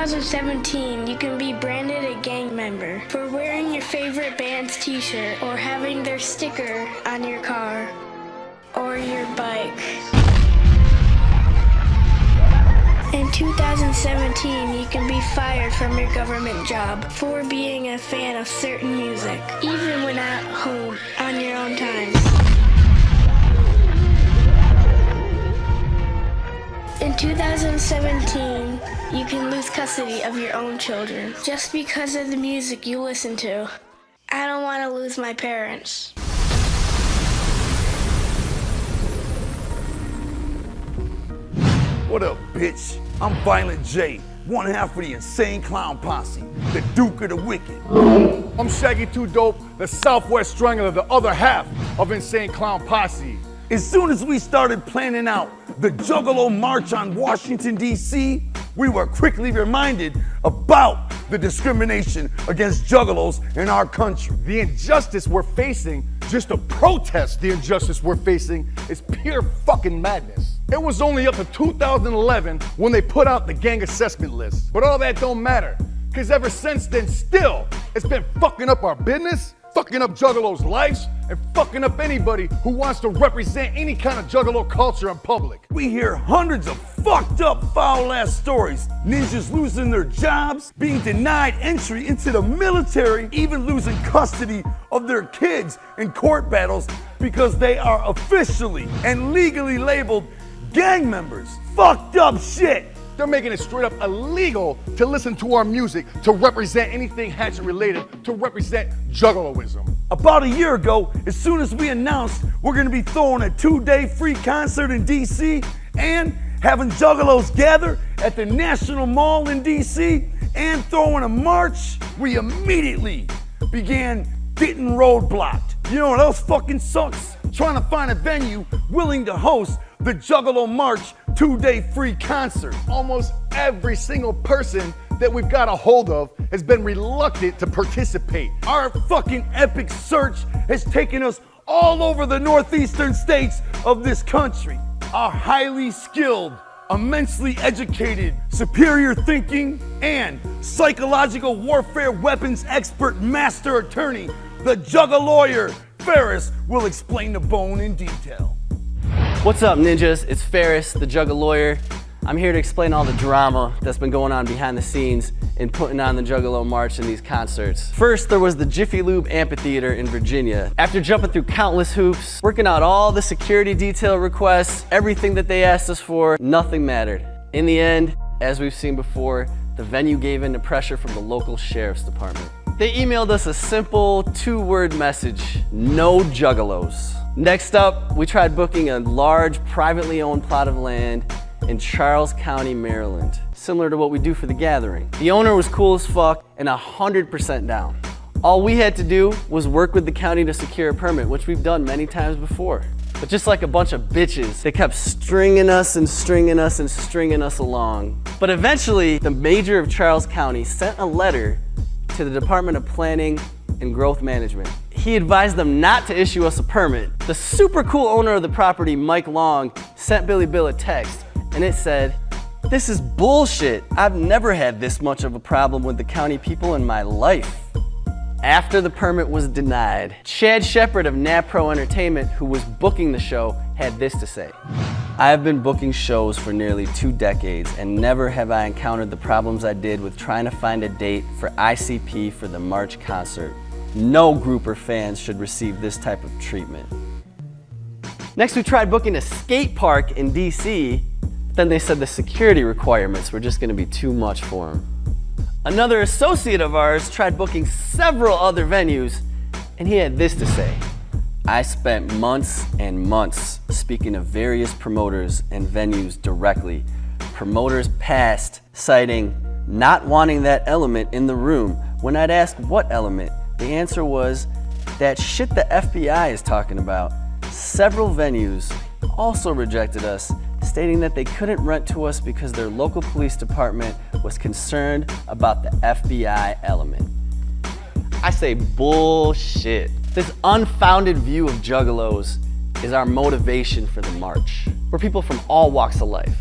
2017, you can be branded a gang member for wearing your favorite band's t-shirt or having their sticker on your car or your bike. In 2017, you can be fired from your government job for being a fan of certain music, even when at home on your own time. In 2017, you can lose custody of your own children just because of the music you listen to. I don't want to lose my parents. What up, bitch? I'm Violent J, one half of the Insane Clown Posse, the Duke of the Wicked. I'm Shaggy 2 Dope, the Southwest Strangler, the other half of Insane Clown Posse. As soon as we started planning out the Juggalo March on Washington, D.C., we were quickly reminded about the discrimination against juggalos in our country. The injustice we're facing, just to protest the injustice we're facing, is pure fucking madness. It was only up to 2011 when they put out the gang assessment list. But all that don't matter, because ever since then, still, it's been fucking up our business, fucking up juggalos' lives, and fucking up anybody who wants to represent any kind of juggalo culture in public. We hear hundreds of fucked up, foul-ass stories. Ninjas losing their jobs, being denied entry into the military, even losing custody of their kids in court battles because they are officially and legally labeled gang members. Fucked up shit. They're making it straight up illegal to listen to our music, to represent anything hatchet related, to represent juggaloism. About a year ago, as soon as we announced we're gonna be throwing a 2-day free concert in DC and having juggalos gather at the National Mall in DC and throwing a march, we immediately began getting roadblocked. You know what else fucking sucks? Trying to find a venue willing to host the Juggalo March 2-day free concert. Almost every single person that we've got a hold of has been reluctant to participate. Our fucking epic search has taken us all over the northeastern states of this country. Our highly skilled, immensely educated, superior thinking, and psychological warfare weapons expert master attorney, the Juggalo-lawyer, Ferris, will explain the bone in detail. What's up, ninjas? It's Ferris, the Juggalo-lawyer. I'm here to explain all the drama that's been going on behind the scenes in putting on the Juggalo March and these concerts. First, there was the Jiffy Lube Amphitheater in Virginia. After jumping through countless hoops, working out all the security detail requests, everything that they asked us for, nothing mattered. In the end, as we've seen before, the venue gave in to pressure from the local sheriff's department. They emailed us a simple 2-word message: no juggalos. Next up, we tried booking a large privately owned plot of land in Charles County, Maryland, similar to what we do for the gathering. The owner was cool as fuck and 100% down. All we had to do was work with the county to secure a permit, which we've done many times before. But just like a bunch of bitches, they kept stringing us and stringing us and stringing us along. But eventually, the mayor of Charles County sent a letter to the Department of Planning and Growth Management. He advised them not to issue us a permit. The super cool owner of the property, Mike Long, sent Billy Bill a text, and it said, "This is bullshit. I've never had this much of a problem with the county people in my life." After the permit was denied, Chad Shepard of NAPRO Entertainment, who was booking the show, had this to say: "I have been booking shows for nearly 2 decades, and never have I encountered the problems I did with trying to find a date for ICP for the March concert. No group or fans should receive this type of treatment." Next, we tried booking a skate park in DC, then they said the security requirements were just gonna be too much for them. Another associate of ours tried booking several other venues, and he had this to say: "I spent months and months speaking to various promoters and venues directly. Promoters passed, citing not wanting that element in the room. When I'd ask what element, the answer was that shit the FBI is talking about. Several venues also rejected us, stating that they couldn't rent to us because their local police department was concerned about the FBI element." I say bullshit. This unfounded view of juggalos is our motivation for the march. We're people from all walks of life.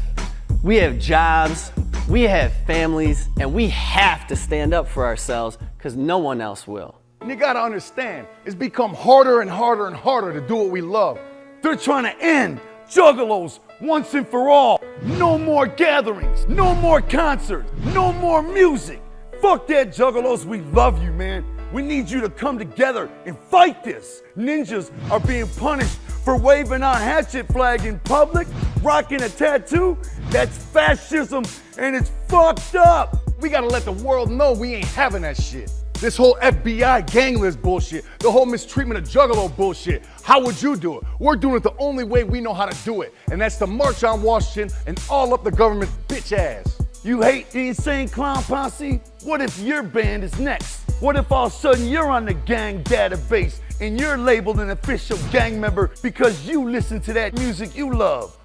We have jobs, We have families, and we have to stand up for ourselves because no one else will. And you gotta understand, it's become harder and harder and harder to do what we love. They're trying to end Juggalos once and for all. No more gatherings, no more concerts, no more music. Fuck that, Juggalos, we love you, man. We need you to come together and fight this. Ninjas are being punished for waving our hatchet flag in public, rocking a tattoo. That's fascism, and it's fucked up. We gotta let the world know we ain't having that shit. This whole FBI gang list bullshit, the whole mistreatment of Juggalo bullshit. How would you do it? We're doing it the only way we know how to do it, and that's to march on Washington and all up the government's bitch ass. You hate the Insane Clown Posse? What if your band is next? What if all of a sudden you're on the gang database and you're labeled an official gang member because you listen to that music you love?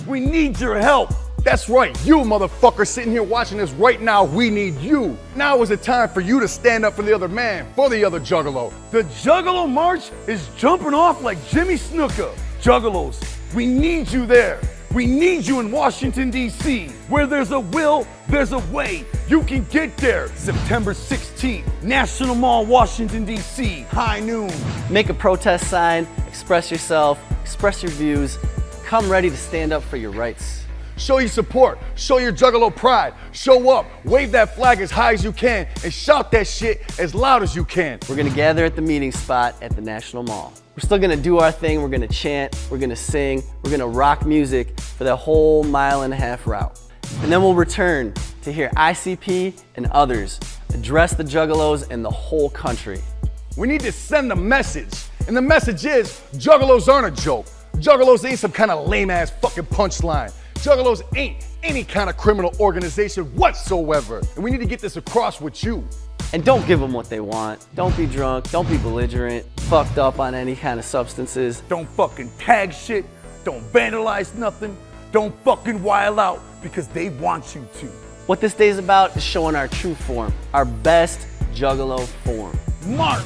We need your help. That's right, you motherfucker sitting here watching this right now, we need you. Now is the time for you to stand up for the other man, for the other Juggalo. The Juggalo March is jumping off like Jimmy Snuka. Juggalos, we need you there. We need you in Washington, D.C. Where there's a will, there's a way. You can get there. September 16th, National Mall, Washington, D.C., high noon. Make a protest sign, express yourself, express your views. Come ready to stand up for your rights. Show your support, show your Juggalo pride, show up, wave that flag as high as you can, and shout that shit as loud as you can. We're gonna gather at the meeting spot at the National Mall. We're still gonna do our thing, we're gonna chant, we're gonna sing, we're gonna rock music for the whole 1.5 mile route. And then we'll return to hear ICP and others address the Juggalos and the whole country. We need to send a message, and the message is, Juggalos aren't a joke. Juggalos ain't some kind of lame-ass fucking punchline. Juggalos ain't any kind of criminal organization whatsoever. And we need to get this across with you. And don't give them what they want. Don't be drunk, don't be belligerent, fucked up on any kind of substances. Don't fucking tag shit. Don't vandalize nothing. Don't fucking wild out because they want you to. What this day is about is showing our true form, our best Juggalo form. March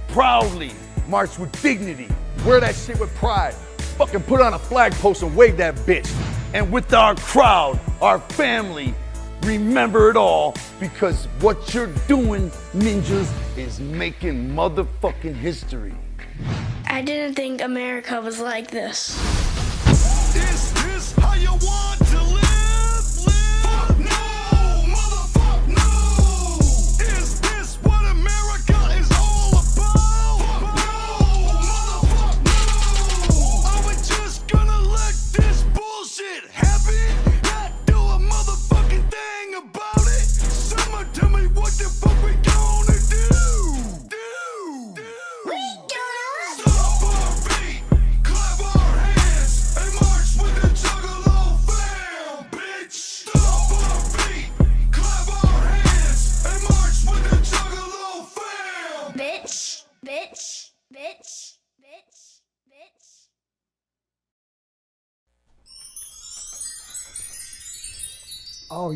proudly. March with dignity. Wear that shit with pride. Fucking put on a flag post and wave that bitch. And with our crowd, our family, remember it all because what you're doing, ninjas, is making motherfucking history. I didn't think America was like this. Is this how you want to live? Fuck no, motherfuck no. Is this what America is all about? Fuck no, motherfuck no. Are we just gonna let this bullshit happen? Not do a motherfucking thing about it? Someone tell me what the fuck we gonna do? Stop our feet, clap our hands, and march with the Juggalo fam, bitch. Stop our feet, clap our hands, and march with the Juggalo fam. Bitch, bitch, bitch, bitch, bitch. Oh,